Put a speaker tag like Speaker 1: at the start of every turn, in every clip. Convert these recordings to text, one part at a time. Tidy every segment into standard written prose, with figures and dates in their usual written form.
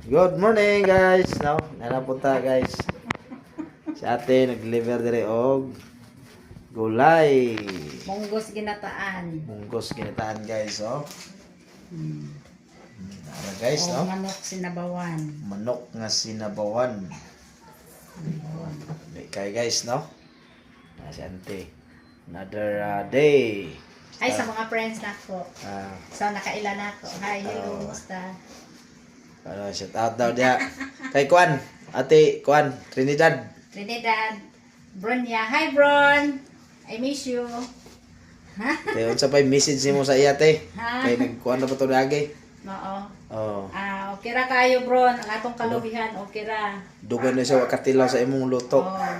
Speaker 1: Good morning guys. Now, nanapunta guys. Si ate nag-deliver dire og gulay.
Speaker 2: Munggos ginataan.
Speaker 1: Munggos ginitaan guys, oh.
Speaker 2: Hmm.
Speaker 1: Nara guys,
Speaker 2: O
Speaker 1: no?
Speaker 2: manok sinabawan.
Speaker 1: Manok nga sinabawan. Kay guys, no? Si ante. Another day.
Speaker 2: Ay, sa mga friends nako.
Speaker 1: Ah,
Speaker 2: So, nakailan ako. Hi, hello, kumusta?
Speaker 1: shout out daw dia. Kay Kuan, ate Kuan, Trinidad.
Speaker 2: Trinidad. Bronya. Hi, Bron. I miss you. Ha?
Speaker 1: Kay unsa pay message nimo sa iya te?
Speaker 2: Ha?
Speaker 1: Kay nagkuan na pa to dagi.
Speaker 2: Oo.
Speaker 1: Oh.
Speaker 2: Okay ra kayo, Bron. Ang atong kalubihan, okay ra.
Speaker 1: Dugan na siya wakatilaw sa imong luto.
Speaker 2: Oo.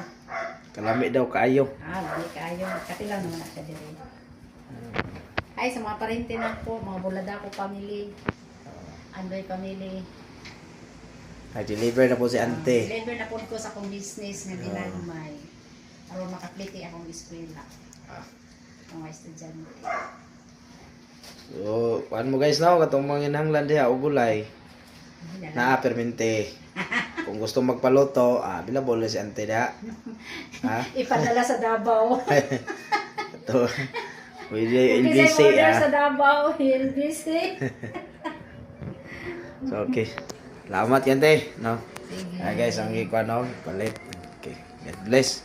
Speaker 1: Kalami daw kaayo.
Speaker 2: Di kayo. Katilaw naman na siya dito. Hi, sa mga parente na po, mga bulada ko family. Andoy family.
Speaker 1: Nag-deliver na po si ante.
Speaker 2: Deliver na po ko sa akong business nga ginagmay. Aron makapliti akong eskwela.
Speaker 1: Ah.
Speaker 2: Mga estudyante.
Speaker 1: So, kuan mo guys now katong mga inanglan diha og gulay. Naa permente. Kung gusto magpaluto, bilabol na si ante diha. Ha?
Speaker 2: Ipadala sa Davao.
Speaker 1: Ito. Pwede
Speaker 2: Hindi
Speaker 1: LBC
Speaker 2: sa order sa Davao, LBC.
Speaker 1: So, okay. Salamat yan te. No?
Speaker 2: Sige.
Speaker 1: Guys, ang ikuan no, palit. Okay. God bless.